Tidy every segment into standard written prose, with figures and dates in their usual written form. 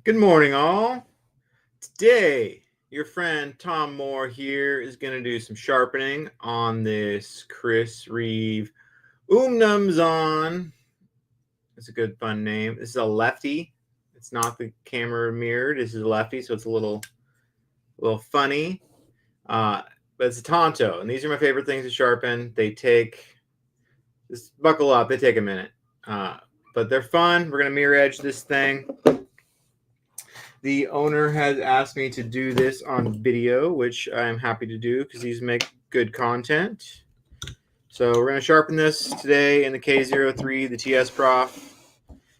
Good morning, all. Today, your friend Tom Moore here is going to do some sharpening on this Reeve Umnumzaan. It's a good, fun name. This is a lefty. It's not the camera mirrored. This is a lefty, so it's a little funny. But it's a Tanto, and these are my favorite things to sharpen. They take, just buckle up, they take a minute. But they're fun. We're going to mirror edge this thing. The owner has asked me to do this on video, which I'm happy to do because these make good content. So we're going to sharpen this today in the K03, the TSProf,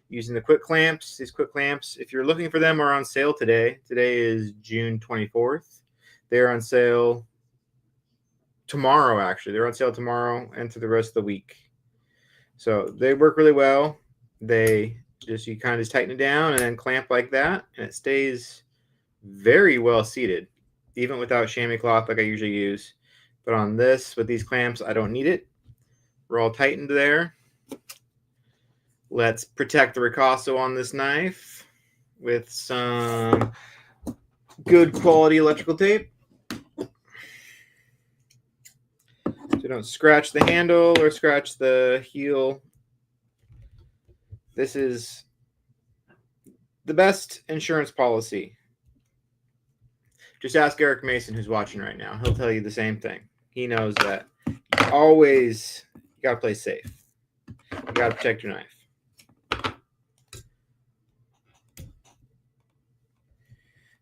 using the quick clamps. These quick clamps, if you're looking for them, are on sale today. Today is June 24th. They're on sale tomorrow, actually. They're on sale tomorrow and through the rest of the week. So they work really well. You kind of just tighten it down and then clamp like that, and it stays very well seated, even without chamois cloth like I usually use. But on this, with these clamps, I don't need it. We're all tightened there. Let's protect the ricasso on this knife with some good quality electrical tape, so you don't scratch the handle or scratch the heel. This is the best insurance policy. Just ask Eric Mason, who's watching right now. He'll tell you the same thing. He knows that you got to play safe. You got to protect your knife.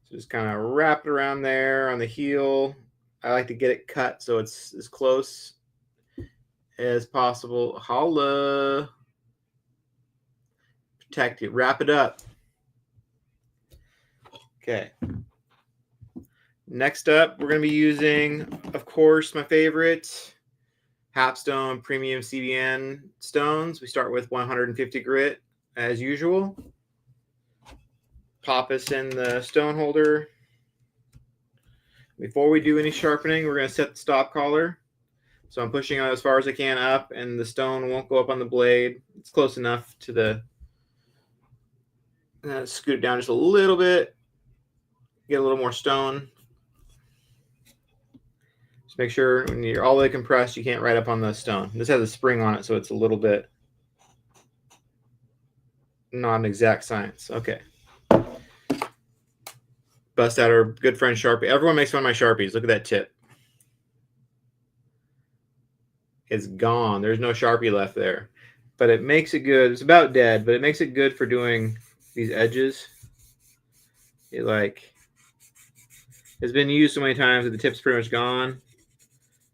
So just kind of wrap it around there on the heel. I like to get it cut so it's as close as possible. Holla. Protect it. Wrap it up. Okay. Next up, we're going to be using, of course, my favorite, Hapstone Premium CBN stones. We start with 150 grit, as usual. Pop us in the stone holder. Before we do any sharpening, we're going to set the stop collar. So I'm pushing out as far as I can up, and the stone won't go up on the blade. It's close enough to the... scoot it down just a little bit. Get a little more stone. Just make sure when you're all the way compressed, you can't ride up on the stone. This has a spring on it, so it's a little bit not an exact science. Okay. Bust out our good friend Sharpie. Everyone makes fun of my Sharpies. Look at that tip. It's gone. There's no Sharpie left there. But it makes it good. It's about dead, but it makes it good for doing these edges. It's been used so many times that the tip's pretty much gone.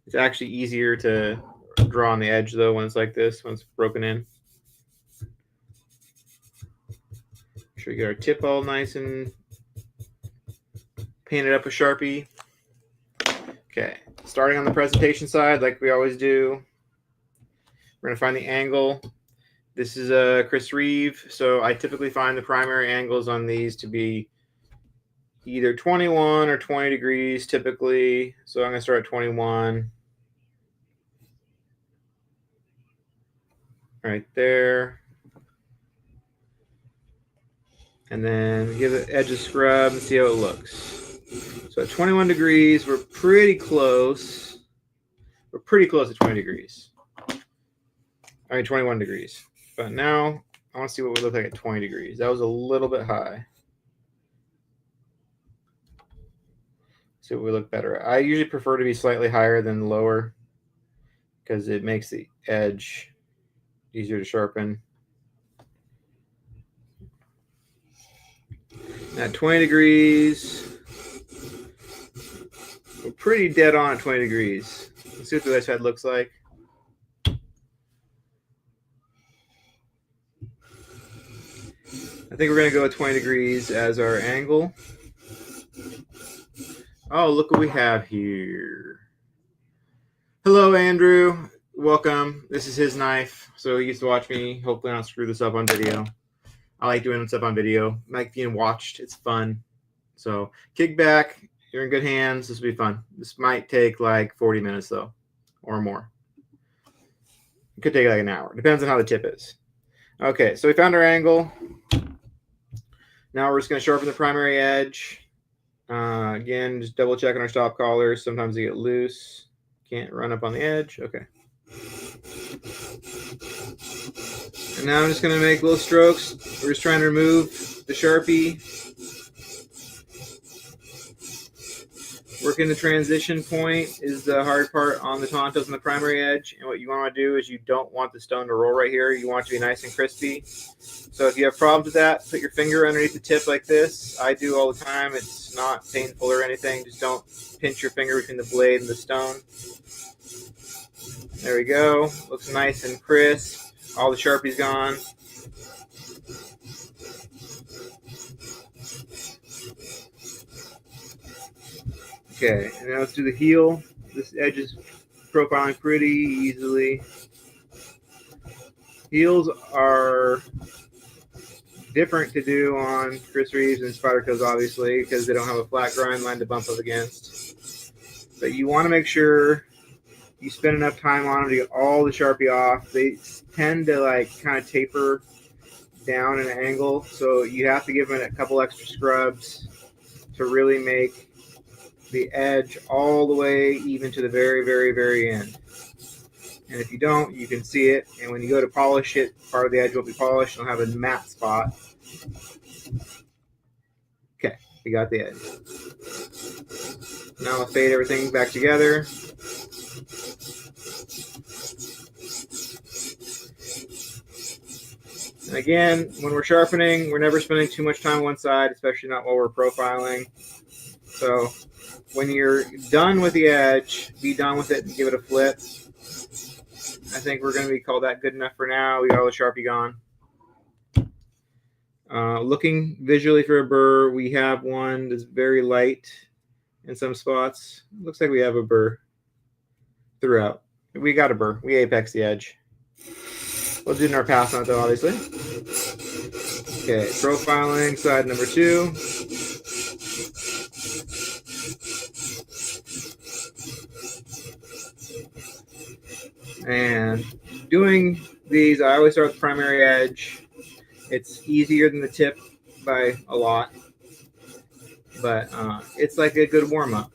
It's actually easier to draw on the edge though when it's like this, when it's broken in. Make sure you get our tip all nice and painted up with Sharpie. Okay, starting on the presentation side like we always do. We're going to find the angle. This is a Reeve, so I typically find the primary angles on these to be either 21 or 20 degrees typically. So I'm going to start at 21. Right there. And then give the edge a scrub and see how it looks. So at 21 degrees, we're pretty close. We're pretty close to 20 degrees. I mean 21 degrees. But now I want to see what we look like at 20 degrees. That was a little bit high. See what we look better. I usually prefer to be slightly higher than lower because it makes the edge easier to sharpen. At 20 degrees, we're pretty dead on at 20 degrees. Let's see what the other side looks like. I think we're going to go with 20 degrees as our angle. Oh, look what we have here. Hello, Andrew. Welcome. This is his knife. So he used to watch me. Hopefully I don't screw this up on video. I like doing stuff on video. I like being watched. It's fun. So kick back. You're in good hands. This will be fun. This might take like 40 minutes, though, or more. It could take like an hour. Depends on how the tip is. Okay, so we found our angle. Now we're just going to sharpen the primary edge. Again, just double checking our stop collars. Sometimes they get loose. Can't run up on the edge. Okay. And now I'm just going to make little strokes. We're just trying to remove the Sharpie. Working the transition point is the hard part on the Tantos and the primary edge. And what you want to do is you don't want the stone to roll right here. You want it to be nice and crispy. So if you have problems with that, put your finger underneath the tip like this. I do all the time. It's not painful or anything. Just don't pinch your finger between the blade and the stone. There we go. Looks nice and crisp. All the Sharpie's gone. Okay, and now let's do the heel. This edge is profiling pretty easily. Heels are different to do on Chris Reeves and Spyderco's, obviously, because they don't have a flat grind line to bump up against. But you want to make sure you spend enough time on them to get all the Sharpie off. They tend to like kind of taper down at an angle, so you have to give them a couple extra scrubs to really make the edge all the way even to the very, very, very end. And if you don't, you can see it. And when you go to polish it, part of the edge will be polished. It'll have a matte spot. Okay, we got the edge. Now I'll fade everything back together. And again, when we're sharpening, we're never spending too much time on one side, especially not while we're profiling. So when you're done with the edge, be done with it and give it a flip. I think we're going to call that good enough for now. We got all the Sharpie gone. Looking visually for a burr, we have one that's very light in some spots. Looks like we have a burr throughout. We got a burr. We apex the edge. We'll do our pass on it though, obviously. Okay, profiling side number 2. And doing these, I always start with the primary edge. It's easier than the tip by a lot, but it's like a good warm-up.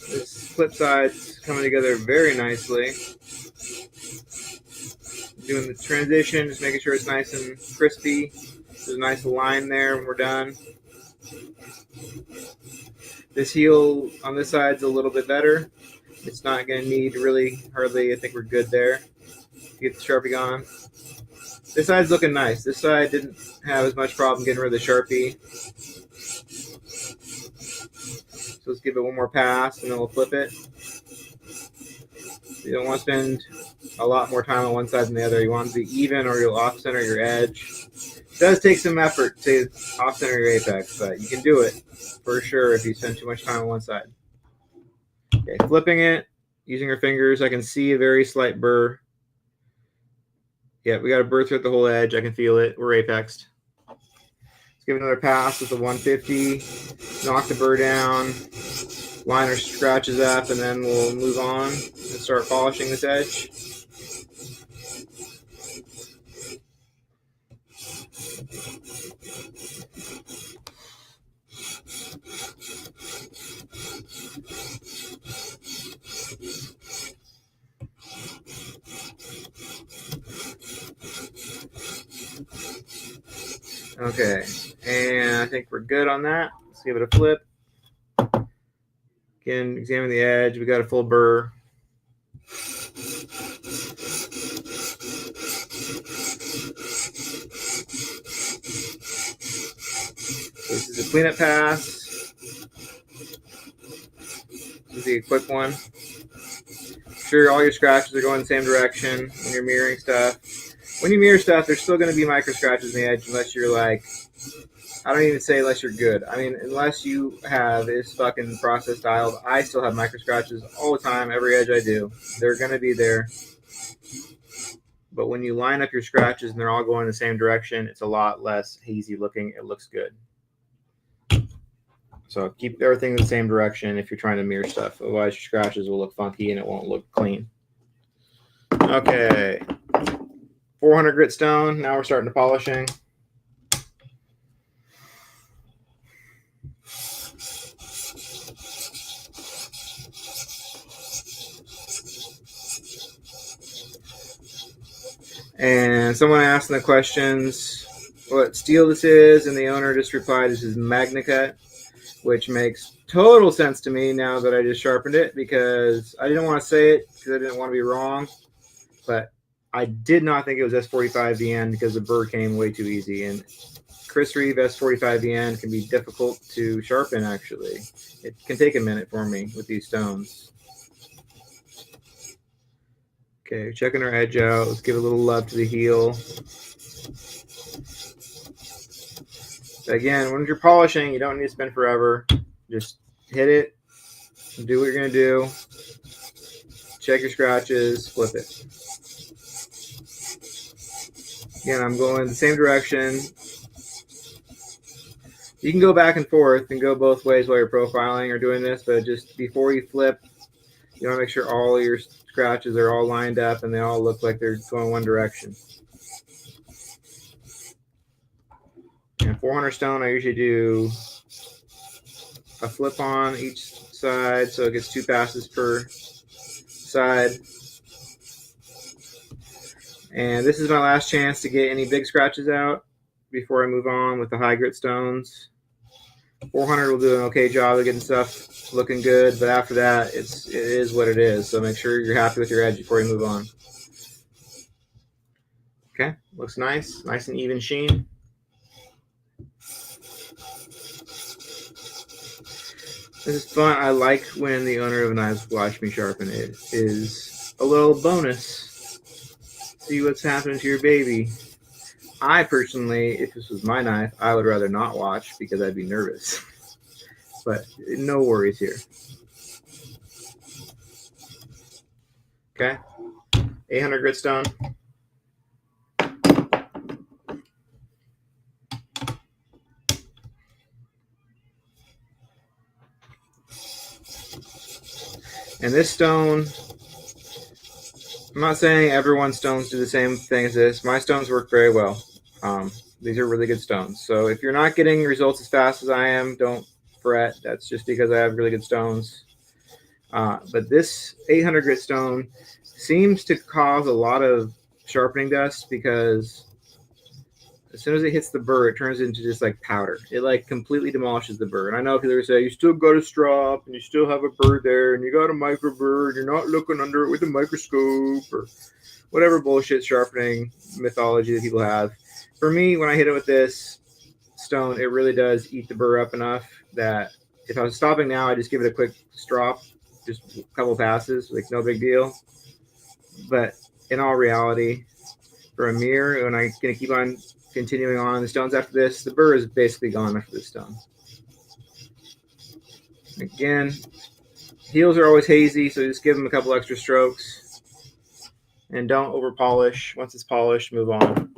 This flip side's coming together very nicely. Doing the transition, just making sure it's nice and crispy. There's a nice line there when we're done. This heel on this side's a little bit better. It's not going to need really hardly. I think we're good there. Get the Sharpie on. This side's looking nice. This side didn't have as much problem getting rid of the Sharpie. So let's give it one more pass and then we'll flip it. You don't want to spend a lot more time on one side than the other. You want it to be even or you'll off-center your edge. It does take some effort to off-center your apex, but you can do it for sure if you spend too much time on one side. Okay, flipping it, using our fingers, I can see a very slight burr. Yeah, we got a burr throughout the whole edge. I can feel it. We're apexed. Let's give it another pass with the 150. Knock the burr down. Line our scratches up, and then we'll move on and start polishing this edge. Okay, and I think we're good on that. Let's give it a flip. Again, examine the edge. We got a full burr. This is a cleanup pass. This is a quick one. Sure, all your scratches are going the same direction when you're mirroring stuff. When you mirror stuff, there's still going to be micro scratches in the edge unless you're like, I don't even say unless you're good. I mean, unless you have this fucking process dialed. I still have micro scratches all the time, every edge I do. They're going to be there. But when you line up your scratches and they're all going the same direction, it's a lot less hazy looking. It looks good. So keep everything in the same direction if you're trying to mirror stuff. Otherwise, your scratches will look funky and it won't look clean. Okay. 400 grit stone. Now we're starting to polishing. And someone asked in the questions what steel this is, and the owner just replied, this is MagnaCut, which makes total sense to me now that I just sharpened it, because I didn't want to say it because I didn't want to be wrong, but I did not think it was S45VN because the burr came way too easy, and Chris Reeve S45VN can be difficult to sharpen, actually. It can take a minute for me with these stones. Okay, checking our edge out. Let's give a little love to the heel. Again, when you're polishing, you don't need to spend forever. Just hit it, do what you're going to do, check your scratches, flip it. Again, I'm going the same direction. You can go back and forth and go both ways while you're profiling or doing this, but just before you flip, you want to make sure all your scratches are all lined up and they all look like they're going one direction. And 400 stone, I usually do a flip on each side, so it gets 2 passes per side. And this is my last chance to get any big scratches out before I move on with the high grit stones. 400 will do an okay job of getting stuff looking good, but after that, it is what it is. So make sure you're happy with your edge before you move on. Okay, looks nice, nice and even sheen. This is fun. I like when the owner of knives watch me sharpen. It is a little bonus. See what's happening to your baby. I personally, if this was my knife, I would rather not watch because I'd be nervous. But no worries here. Okay, 800 grit stone. And this stone, I'm not saying everyone's stones do the same thing as this. My stones work very well. These are really good stones. So if you're not getting results as fast as I am, don't fret. That's just because I have really good stones. But this 800 grit stone seems to cause a lot of sharpening dust because as soon as it hits the burr, it turns into just like powder. It like completely demolishes the burr. And I know people are saying, you still got a strop and you still have a burr there and you got a micro burr and you're not looking under it with a microscope or whatever bullshit sharpening mythology that people have. For me, when I hit it with this stone, it really does eat the burr up enough that if I was stopping now, I just give it a quick strop, just a couple passes, like no big deal. But in all reality, for a mirror, when I'm going to keep on continuing on the stones after this, the burr is basically gone after this stone. Again, heels are always hazy, so just give them a couple extra strokes. And don't over polish. Once it's polished, move on.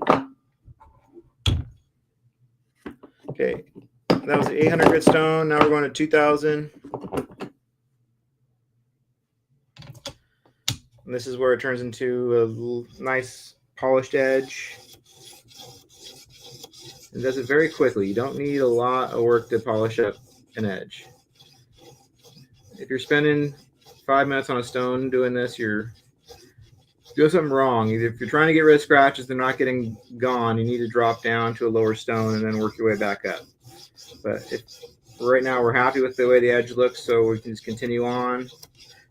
Okay, that was the 800 grit stone. Now we're going to 2000. And this is where it turns into a nice polished edge. It does it very quickly. You don't need a lot of work to polish up an edge. If you're spending 5 minutes on a stone doing this, you're doing something wrong. Either if you're trying to get rid of scratches, they're not getting gone, you need to drop down to a lower stone and then work your way back up. But if right now we're happy with the way the edge looks, so we can just continue on.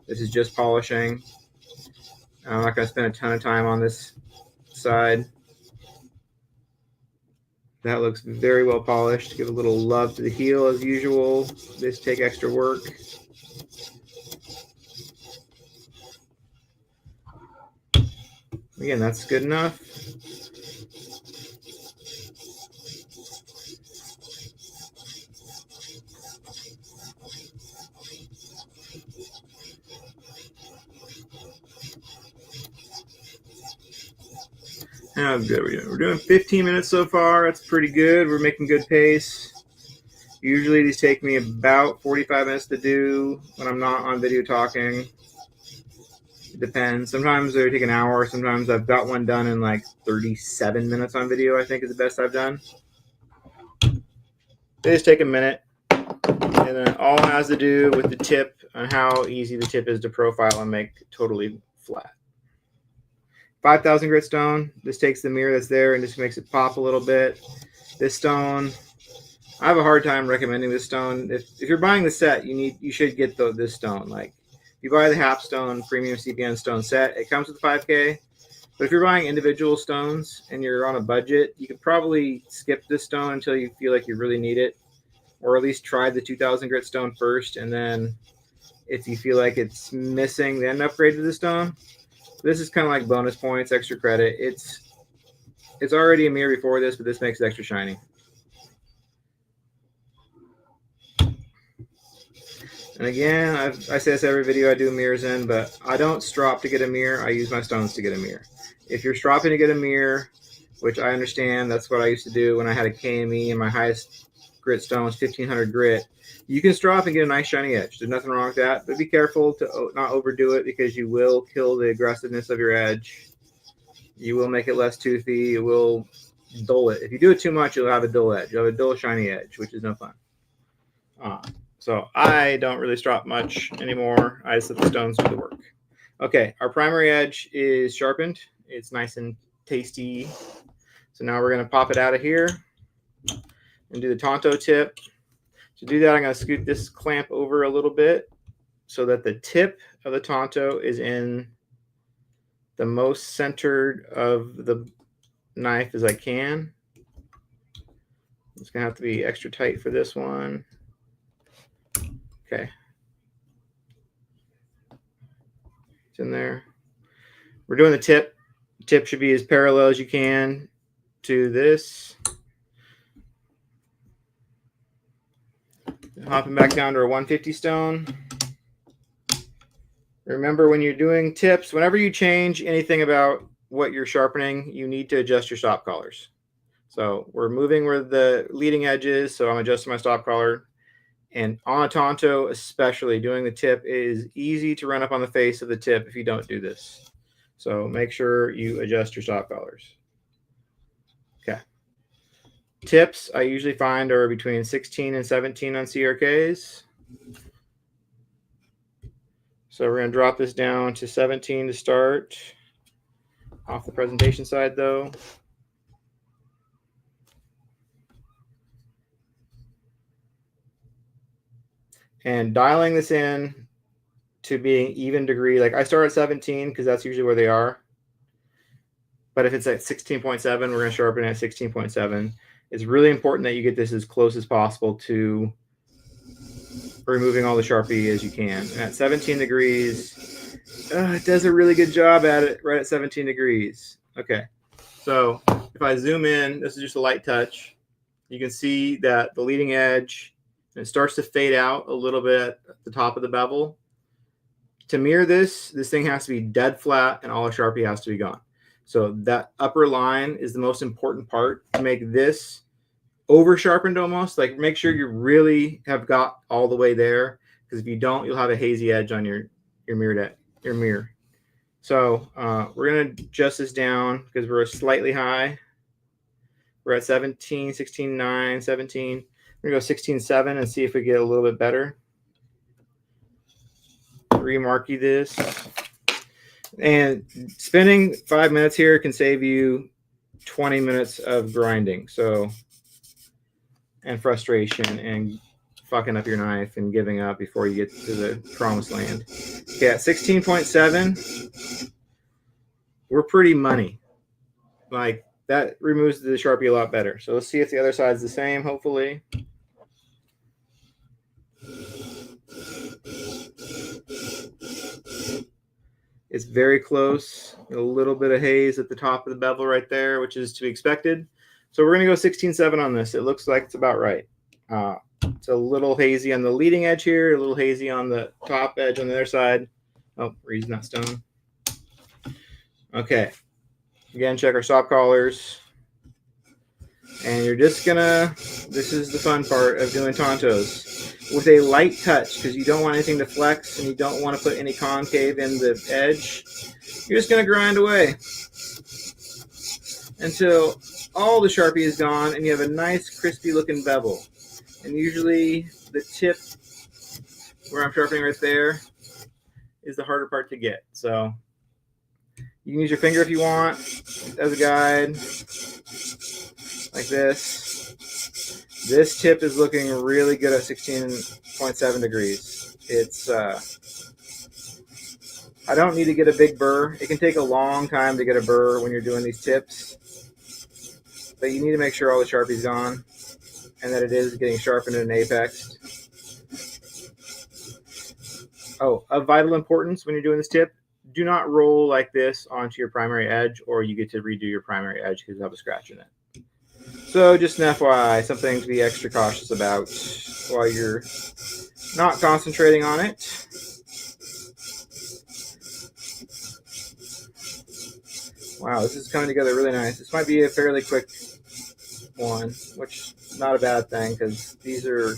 This is just polishing. I'm not going to spend a ton of time on this side. That looks very well polished. Give a little love to the heel as usual. This take extra work. Again, that's good enough. How good are we doing? We're doing 15 minutes so far. That's pretty good. We're making good pace. Usually these take me about 45 minutes to do when I'm not on video talking. It depends. Sometimes they take an hour. Sometimes I've got one done in like 37 minutes on video, I think is the best I've done. They just take a minute. And then all has to do with the tip and how easy the tip is to profile and make totally flat. 5,000 grit stone. This takes the mirror that's there and just makes it pop a little bit. This stone, I have a hard time recommending this stone. If you're buying the set, you should get this stone. Like if you buy the Hapstone premium CPN stone set, it comes with 5K. But if you're buying individual stones and you're on a budget, you could probably skip this stone until you feel like you really need it. Or at least try the 2,000 grit stone first, and then if you feel like it's missing, then upgrade to the stone. This is kind of like bonus points, extra credit. It's already a mirror before this, but this makes it extra shiny. And again, I say this every video I do mirrors in, but I don't strop to get a mirror. I use my stones to get a mirror. If you're stropping to get a mirror, which I understand, that's what I used to do when I had a KME and my highest grit stone was 1,500 grit. You can strop and get a nice shiny edge. There's nothing wrong with that, but be careful to not overdo it because you will kill the aggressiveness of your edge. You will make it less toothy. You will dull it. If you do it too much, you'll have a dull edge. You'll have a dull shiny edge, which is no fun. So I don't really strop much anymore. I just let the stones do the work. Okay, our primary edge is sharpened. It's nice and tasty. So now we're going to pop it out of here and do the Tanto tip. To do that, I'm going to scoot this clamp over a little bit so that the tip of the Tanto is in the most centered of the knife as I can. It's going to have to be extra tight for this one. Okay. It's in there. We're doing the tip. The tip should be as parallel as you can to this. Hopping back down to a 150 stone. Remember, when you're doing tips, whenever you change anything about what you're sharpening, you need to adjust your stop collars. So we're moving where the leading edge is, so I'm adjusting my stop collar. And on a Tanto, especially, doing the tip is easy to run up on the face of the tip if you don't do this. So make sure you adjust your stop collars. Okay. Tips I usually find are between 16 and 17 on CRKs. So we're going to drop this down to 17 to start. Off the presentation side, though. And dialing this in to being even degree. Like I start at 17 because that's usually where they are. But if it's at 16.7, we're going to sharpen at 16.7. It's really important that you get this as close as possible to removing all the Sharpie as you can. And at 17 degrees, it does a really good job at it right at 17 degrees. Okay, so if I zoom in, this is just a light touch. You can see that the leading edge, it starts to fade out a little bit at the top of the bevel. To mirror this thing has to be dead flat and all the Sharpie has to be gone. So that upper line is the most important part to make this over sharpened almost. Like make sure you really have got all the way there, because if you don't, you'll have a hazy edge on your mirror. So we're going to adjust this down because we're slightly high. We're at 17, 16.9, 17. We're going to go 16.7 and see if we get a little bit better. Remarquee this. And spending 5 minutes here can save you 20 minutes of grinding. So, and frustration and fucking up your knife and giving up before you get to the promised land. Okay, at 16.7, we're pretty money. Like that removes the Sharpie a lot better. So let's see if the other side's the same, hopefully. It's very close. A little bit of haze at the top of the bevel right there, which is to be expected. So we're going to go 16.7 on this. It looks like it's about right. It's a little hazy on the leading edge here, a little hazy on the top edge on the other side. Oh, we're using that stone. Okay. Again, check our stop collars. And you're just gonna, this is the fun part of doing Tantos, with a light touch, because you don't want anything to flex and you don't want to put any concave in the edge. You're just gonna grind away until all the Sharpie is gone and you have a nice crispy looking bevel. And usually the tip where I'm sharpening right there is the harder part to get. So you can use your finger if you want as a guide, like this. This tip is looking really good at 16.7 degrees. It's, I don't need to get a big burr. It can take a long time to get a burr when you're doing these tips, but you need to make sure all the Sharpie's gone and that it is getting sharpened and apexed. Oh, of vital importance when you're doing this tip, do not roll like this onto your primary edge or you get to redo your primary edge because you have a scratch in it. So just an FYI, something to be extra cautious about while you're not concentrating on it. Wow, this is coming together really nice. This might be a fairly quick one, which is not a bad thing because these are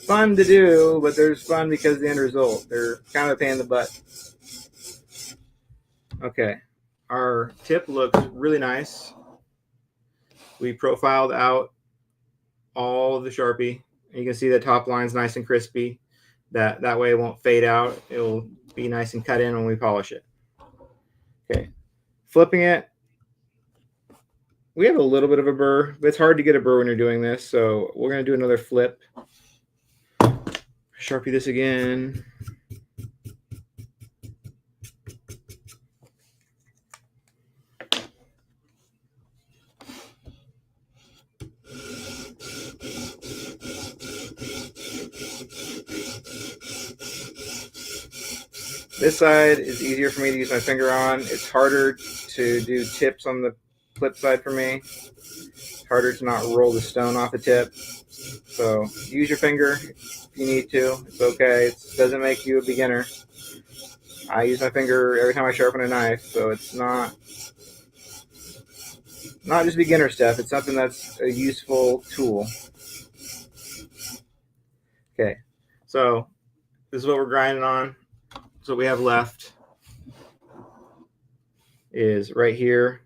fun to do, but there's fun because of the end result. They're kind of a pain in the butt. Okay, our tip looks really nice. We profiled out all of the Sharpie. You can see the top line's nice and crispy. That way it won't fade out. It'll be nice and cut in when we polish it. Okay, flipping it. We have a little bit of a burr, but it's hard to get a burr when you're doing this, so we're going to do another flip. Sharpie this again. This side is easier for me to use my finger on. It's harder to do tips on the flip side for me. It's harder to not roll the stone off the tip. So use your finger if you need to. It's okay. It doesn't make you a beginner. I use my finger every time I sharpen a knife, so it's not just beginner stuff. It's something that's a useful tool. Okay, so this is what we're grinding on. So what we have left is right here,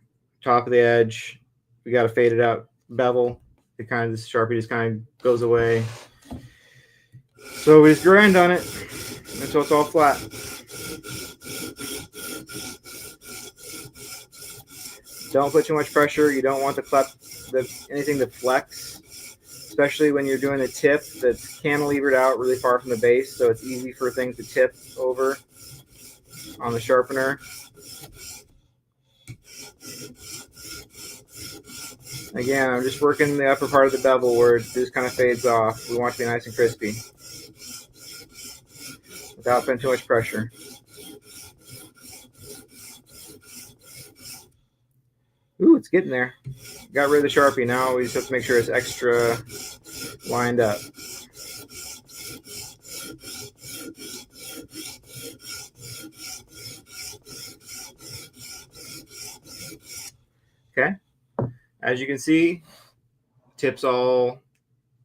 top of the edge. We got a faded out bevel. It kind of, this Sharpie just kind of goes away. So we just grind on it until it's all flat. Don't put too much pressure. You don't want anything to flex, especially when you're doing a tip that's cantilevered out really far from the base, so it's easy for things to tip over on the sharpener. Again, I'm just working the upper part of the bevel where it just kind of fades off. We want it to be nice and crispy without putting too much pressure. Ooh, it's getting there. Got rid of the Sharpie. Now we just have to make sure it's extra lined up. Okay. As you can see, tip's all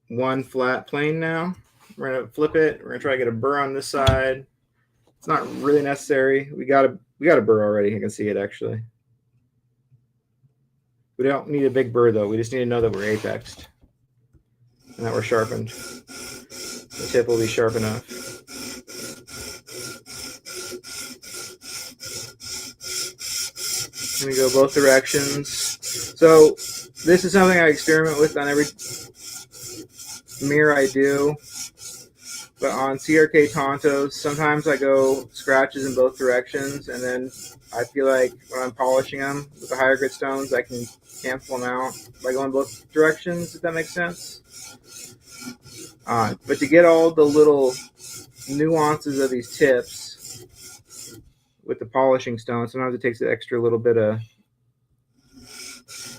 one flat plane now. We're gonna flip it. We're gonna try to get a burr on this side. It's not really necessary. We got a burr already. I can see it actually. We don't need a big burr though. We just need to know that we're apexed and that we're sharpened. The tip will be sharp enough. I'm gonna go both directions. So this is something I experiment with on every mirror I do. But on CRK Tantos, sometimes I go scratches in both directions, and then I feel like when I'm polishing them with the higher grit stones, I can cancel them out by going both directions, if that makes sense. But to get all the little nuances of these tips with the polishing stone, sometimes it takes an extra little bit of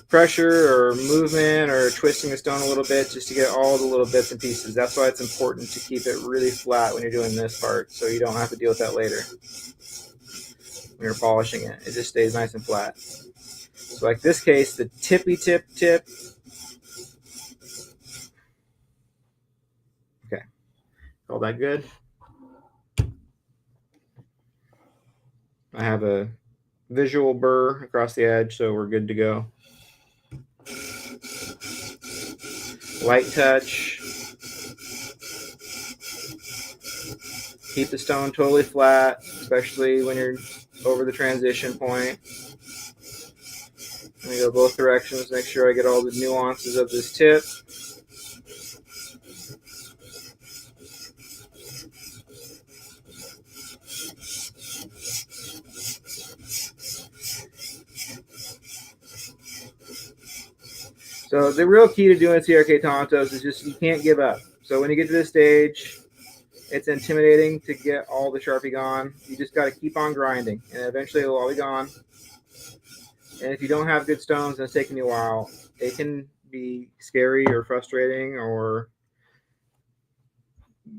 pressure or movement or twisting the stone a little bit just to get all the little bits and pieces. That's why it's important to keep it really flat when you're doing this part, so you don't have to deal with that later when you're polishing it. It just stays nice and flat. So like this case, the tippy tip. Okay, all that good. I have a visual burr across the edge, so we're good to go. Light touch. Keep the stone totally flat, especially when you're over the transition point. Let me go both directions, make sure I get all the nuances of this tip. So the real key to doing CRK Tantos is just you can't give up. So when you get to this stage, it's intimidating to get all the Sharpie gone. You just got to keep on grinding, and eventually it'll all be gone. And if you don't have good stones and it's taking you a while, it can be scary or frustrating or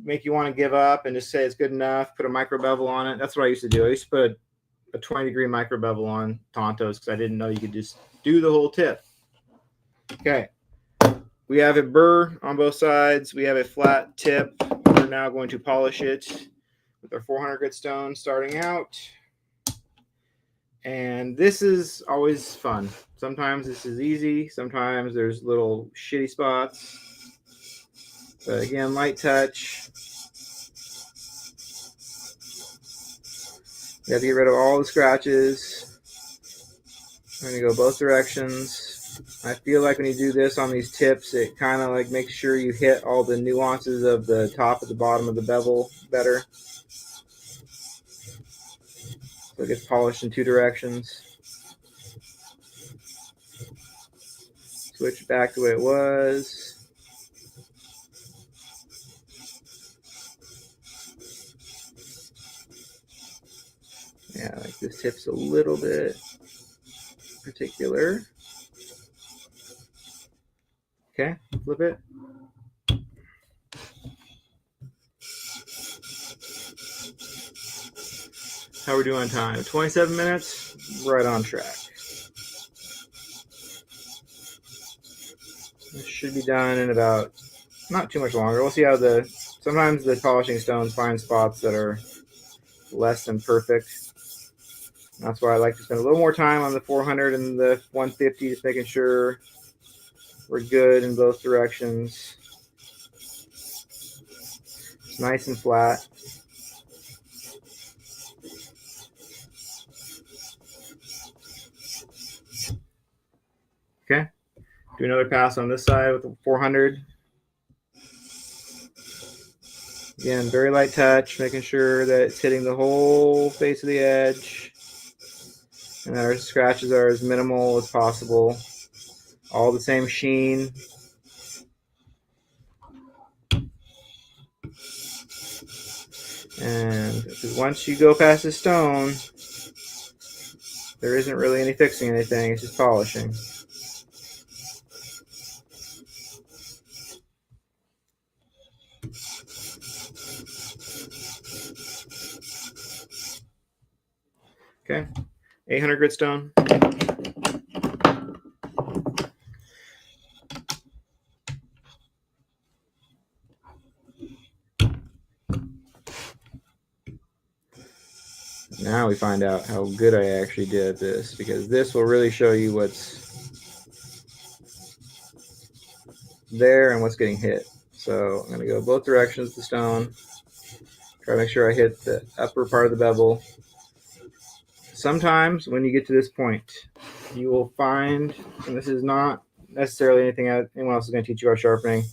make you want to give up and just say it's good enough, put a micro bevel on it. That's what I used to do. I used to put a 20-degree micro bevel on Tantos because I didn't know you could just do the whole tip. Okay, we have a burr on both sides. We have a flat tip. We're now going to polish it with our 400 grit stone starting out. And this is always fun. Sometimes this is easy. Sometimes there's little shitty spots. But again, light touch. You have to get rid of all the scratches. I'm going to go both directions. I feel like when you do this on these tips, it kind of like makes sure you hit all the nuances of the top and the bottom of the bevel better. So it gets polished in two directions. Switch back to the way it was. Yeah, like this tip's a little bit particular. Okay, flip it. How we doing on time? 27 minutes? Right on track. This should be done in about not too much longer. We'll see how sometimes the polishing stones find spots that are less than perfect. That's why I like to spend a little more time on the 400 and the 150, just making sure we're good in both directions. It's nice and flat. Okay, do another pass on this side with the 400. Again, very light touch, making sure that it's hitting the whole face of the edge and that our scratches are as minimal as possible. All the same sheen. And once you go past the stone, there isn't really any fixing anything, it's just polishing. Okay, 800 grit stone. Now we find out how good I actually did this, because this will really show you what's there and what's getting hit. So I'm going to go both directions with the stone. Try to make sure I hit the upper part of the bevel. Sometimes when you get to this point, you will find, and this is not necessarily anything anyone else is going to teach you about sharpening,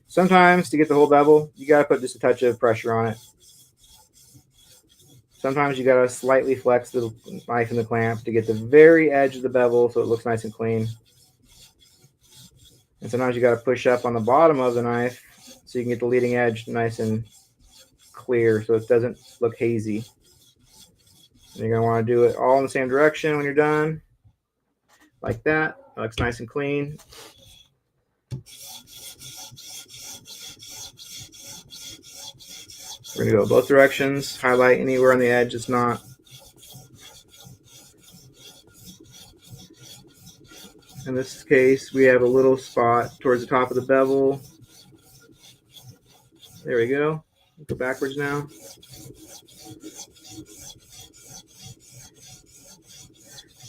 sometimes to get the whole bevel, you got to put just a touch of pressure on it. Sometimes you got to slightly flex the knife and the clamp to get the very edge of the bevel so it looks nice and clean. And sometimes you got to push up on the bottom of the knife so you can get the leading edge nice and clear so it doesn't look hazy. And you're going to want to do it all in the same direction when you're done. Like that. It looks nice and clean. We're going to go both directions. Highlight anywhere on the edge it's not. In this case, we have a little spot towards the top of the bevel. There we go. Go backwards now.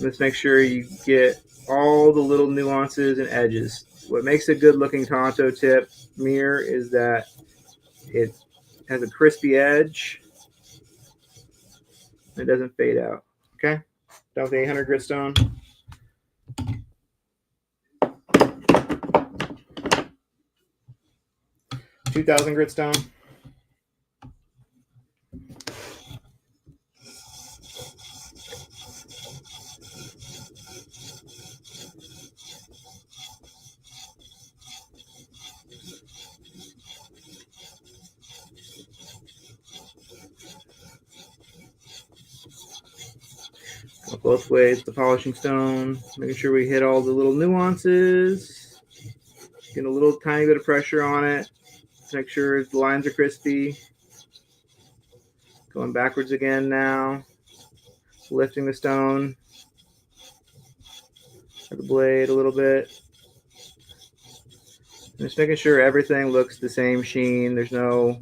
Let's make sure you get all the little nuances and edges. What makes a good looking Tanto tip mirror is that it has a crispy edge. It doesn't fade out. Okay, done with the 800 grit stone. $2,000 grit stone. Go both ways, the polishing stone, making sure we hit all the little nuances. Getting a little tiny bit of pressure on it. Make sure the lines are crispy. Going backwards again now. Lifting the stone. At the blade a little bit. Just making sure everything looks the same sheen. There's no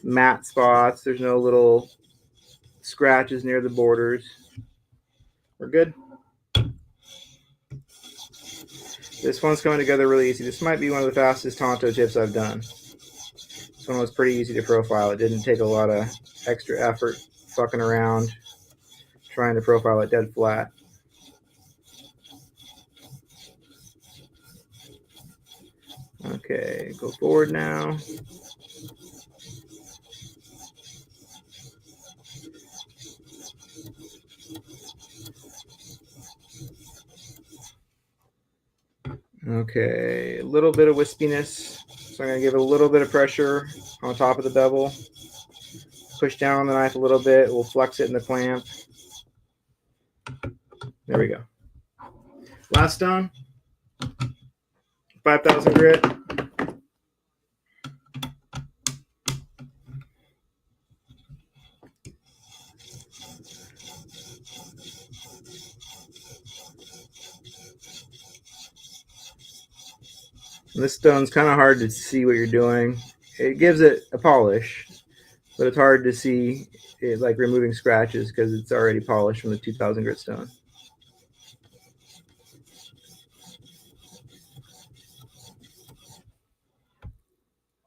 matte spots. There's no little scratches near the borders. We're good. This one's coming together really easy. This might be one of the fastest Tanto tips I've done. This one was pretty easy to profile. It didn't take a lot of extra effort fucking around trying to profile it dead flat. Okay, go forward now. Okay, a little bit of wispiness. So I'm going to give it a little bit of pressure on top of the bevel. Push down the knife a little bit. We'll flex it in the clamp. There we go. Last stone. 5,000 grit. And this stone's kind of hard to see what you're doing. It gives it a polish, but it's hard to see it like removing scratches because it's already polished from the 2,000 grit stone.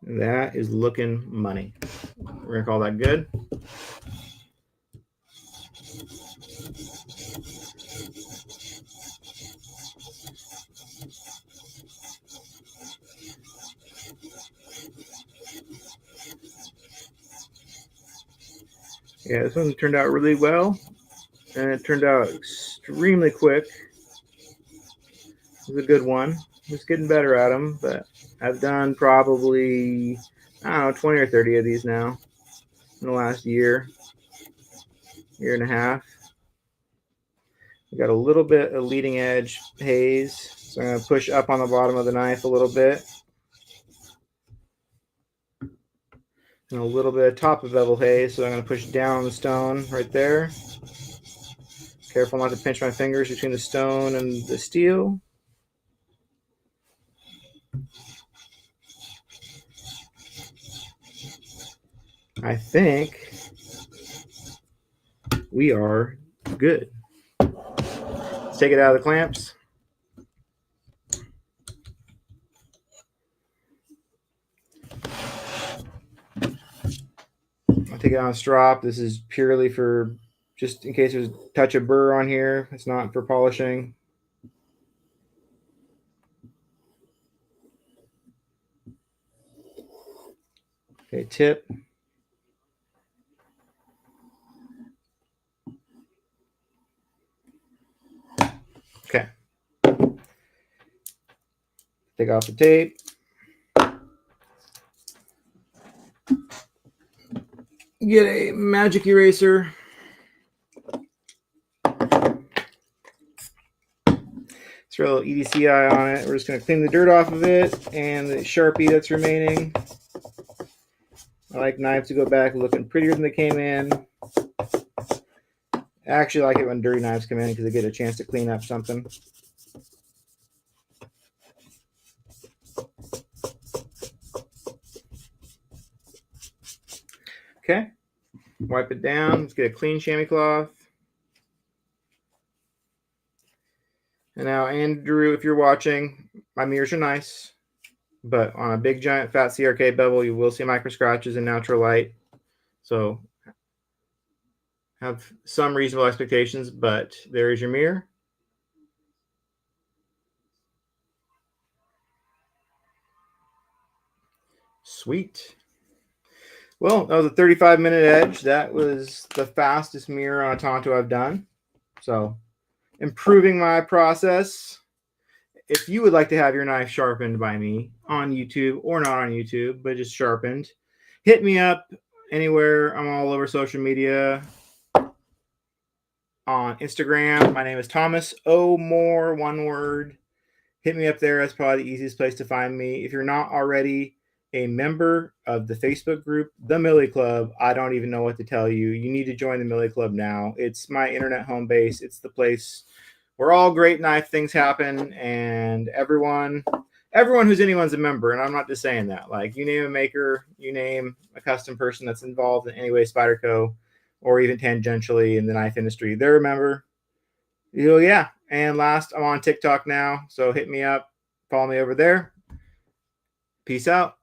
That is looking money. We're gonna call that good. Yeah, this one turned out really well, and it turned out extremely quick. It was a good one. Just getting better at them, but I've done probably, I don't know, 20 or 30 of these now in the last year and a half. We got a little bit of leading edge haze, so I'm going to push up on the bottom of the knife a little bit. And a little bit of top of bevel haze, so I'm going to push down on the stone right there. Careful not to pinch my fingers between the stone and the steel. I think we are good. Let's take it out of the clamps. I'll take it on a strop. This is purely for just in case there's a touch of burr on here. It's not for polishing. Okay, tip. Okay. Take off the tape. Get a magic eraser. Throw a little EDCI on it. We're just going to clean the dirt off of it and the Sharpie that's remaining. I like knives to go back looking prettier than they came in. I actually like it when dirty knives come in because they get a chance to clean up something. Okay. Wipe it down. Let's get a clean chamois cloth. And now, Andrew, if you're watching, my mirrors are nice, but on a big, giant, fat CRK bevel, you will see micro scratches in natural light. So have some reasonable expectations, but there is your mirror. Sweet. Well, that was a 35-minute edge. That was the fastest mirror on a Tanto I've done. So improving my process. If you would like to have your knife sharpened by me on YouTube or not on YouTube, but just sharpened, hit me up anywhere. I'm all over social media. On Instagram, my name is Thomas O. Moore, one word. Hit me up there. That's probably the easiest place to find me. If you're not already a member of the Facebook group, the Millie Club, I don't even know what to tell you. You need to join the Millie Club now. It's my internet home base. It's the place where all great knife things happen, and everyone who's anyone's a member. And I'm not just saying that. Like, you name a maker, you name a custom person that's involved in any way Spyderco, or even tangentially in the knife industry, they're a member. Yeah. And last, I'm on TikTok now, so hit me up, follow me over there. Peace out.